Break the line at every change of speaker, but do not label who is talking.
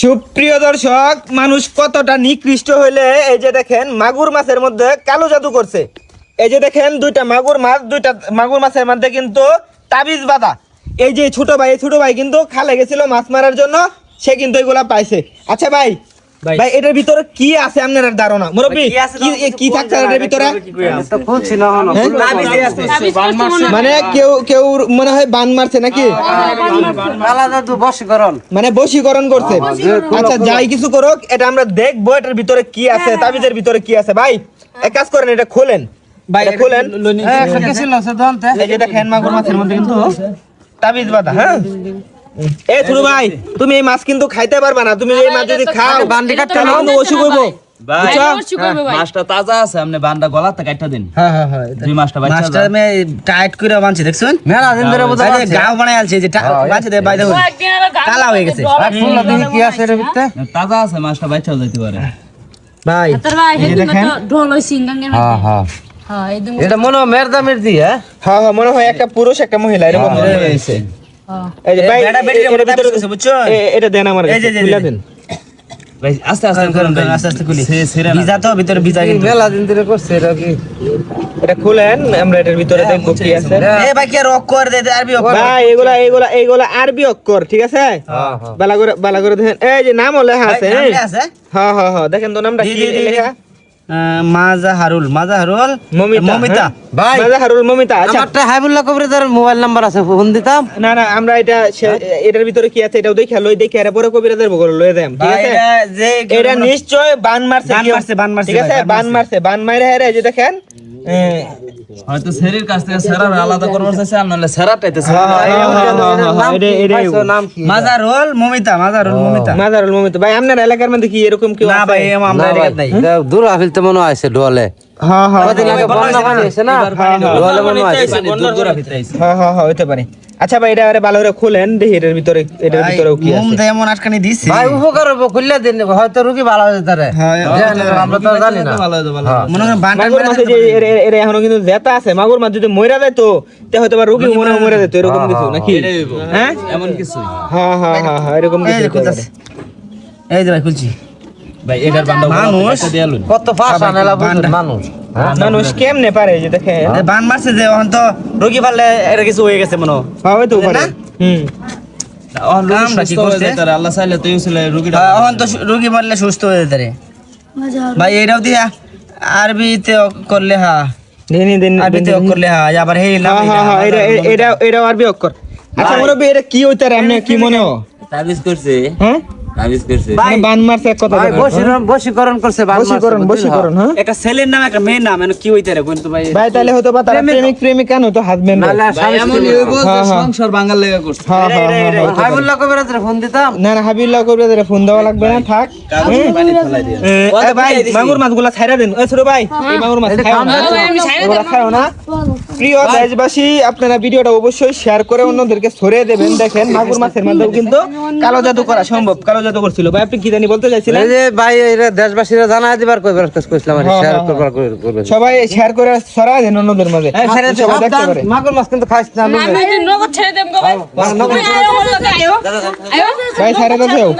সুপ্রিয় দর্শক, মানুষ কতটা নিকৃষ্ট হইলে এই যে দেখেন মাগুর মাছের মধ্যে কালো জাদু করছে। এই যে দেখেন দুইটা মাগুর মাছের মধ্যে কিন্তু তাবিজ বাঁধা। এই যে ছোট ভাই কিন্তু খালে গেছিল মাছ মারার জন্য, সে কিন্তু এগুলা পাইছে। আচ্ছা ভাই এটার ভিতরে কি আছে আপনার ধারণা? মুরব্বি কি থাকছে এটার ভিতরে? মানে কেউ মনে হয় বান মারছে নাকি, মানে বশীকরণ করছে। আচ্ছা যাই কিছু করুক, এটা আমরা দেখবো এটার ভিতরে কি আছে, তাবিজের ভিতরে কি আছে। ভাই এক কাজ করেন, এটা খোলেন ভাই, এটা খোলেন। এই যে দেখেন মাগুর মাছের মধ্যে কিন্তু তাবিজ বাঁধা। হ্যাঁ এ ছোট ভাই, তুমি এই মাছ কিন্তু খাইতে পারবা না। তুমি এই মাছ যদি খাও বান্ডি কাটতে না কিন্তু অসুখ হইব।
মাছটা তাজা আছে, আপনি বান্ডা গলাতে কাটটা দিন।
হ্যাঁ
দুই মাছটা
আমি টাইট করে বানছি, দেখছেন মেলা দিন ধরে গাও বানাই আলছে যে বাঁচে দে বাইরে কালা হয়ে গেছে। কি আছে এর ভিতরে?
তাজা আছে, মাছটা বাইচা যাইতে পারে
ভাই।
এই দেখেন ঢোল হই সিঙ্গাঙ্গের মধ্যে। হ্যাঁ
এটা মনে হয় মেরদা মেরদি। হ্যাঁ মনে হয় একটা পুরুষ একটা মহিলা এরকম হয়েছে। এই যে ভাই এটা ভিতরে গেছে, বুঝছো? এটা দেন আমার কাছে, খুলে দেন
ভাই। আস্তে আস্তে
খুলি। ভিজা তো ভিতরে ভিজা, কিন্তু মেলা দিন ধরে করছে। এটা কি, এটা খুলেন, আমরা এটার ভিতরে দেখব কি আছে। এ ভাই কি অক্ষর দে, আরবি অক্ষর ভাই। এগুলা আরবি অক্ষর, ঠিক আছে? হ্যাঁ বালা করে দেখেন। এই যে নাম লেখা আছে। হ্যাঁ দেখেন তো নামটা কি লেখা। মাজাহারুল মমিতা ভাই, মাজাহারুল মমিতা। আচ্ছা আমারটা হাবিবুল্লাহ কবিরাজের মোবাইল নাম্বার আছে, ফোন দিতাম। না আমরা এটার ভিতরে কি আছে এটাও দেখে এর পরে কবিরাজের বগল লয়ে দেম, ঠিক আছে? এটা নিশ্চয় বান মারছে, ঠিক আছে? বান মাইরা হেরে। এই যে দেখেন
হয়তো শরীর কাছ থেকে সেরার আলাদা করবার চাইছে, আমনালে সেরাটাইতেছে।
নাম কি? মাজারুল মমিতা ভাই। আপনার এলাকার মধ্যে কি এরকম কেউ? না ভাই, আমরা এলাকায় নাই। দূর আফিল তো মনে আছে ডলে। হ্যাঁ বন্যা পানি হইছে না, ডলে মনে আছে। হ্যাঁ হইতে পারে। আচ্ছা ভাই এটা ভালো করে খুলেন দেখি এটার ভিতরে কি আছে। মুম এমন আটকানি দিছি ভাই, উপকার হবে, খুললে দিন, হয়তো রোগী ভালো হয়ে যেতে পারে। আমরা তো জানি না। মনে হয় মাগুর মাছ যে এর এখনো কিন্তু জেতা আছে। মাগুর মাছ যদি মইরা যায় তো হয়তো বা রোগী মনে মরে যেত, এরকম কিছু নাকি? হ্যাঁ এমন কিছু। হ্যাঁ এরকম কিছু। এই যে ভাই খুলছি
ভাই, এটার বান্ডা
মানুষ কত ফাঁস আনেলা বুঝুন। মানুষ কেমনে পারে? যে দেখেন বান মারছে যে এখন তো রোগী পারলে এটা কিছু হয়ে গেছে মনে হয় তো পারে।
আল্লাহ চাইলে তো
এখন তো রোগী মারলে সুস্থ হয়ে যেতে ভাই। এটাও দিয়া আরবিতে করলে আরবিতে করলে আবার এটাও আরবি অক্ষর। আচ্ছা মুরব্বি এটা কি হইতে পারে? আপনি কি মনে হয়
তাবিজ করছে?
হ্যাঁ বান মারছে, এক কথা বশীকরণ করছে। বশীকরণ হ্যাঁ, একটা ছেলের নাম একটা মেয়ের নাম, কি হইতে রে বলতো ভাই? ভাই তাহলে হয়তো বা তারা প্রেমিক কেন তো হাজবেন্ড
এমন হইবো যে সংসার বাঙাল লাগা করছে।
হাবিবুল্লাহ কবিরাজের ফোন দিতাম। না হাবিবুল্লাহ কবিরাজের ফোন দেওয়া লাগবে না, থাক।
পানি ফেলাই দিন।
ওই ভাই মাগুর মাছগুলা ছাইরা দেন। ওই ছোট ভাই এই মাগুর মাছ খাও না। প্রিয় দেশবাসী, আপনারা ভিডিওটা অবশ্যই শেয়ার করে অন্যদেরকে ছড়িয়ে দেবেন। দেখেন মাগুর মাছের মধ্যেও কিন্তু কালো জাদু করা সম্ভব। কালো জাদু করছিল ভাই, আপনি কি জানি বলতে চাইছিলেন? যে ভাই এরা দেশবাসীরা জানাই দিবার কইবার কইছিলাম, শেয়ার করবার করবেন। সবাই শেয়ার করে ছড়ায় দেন অন্যদের মাঝে, সবাই দেখতে পারে। মাগুর মাছ কিন্তু খাইছ না।
আমি নগদ ছেড়ে দেব গো ভাই।
ভাই ছেড়ে দাও।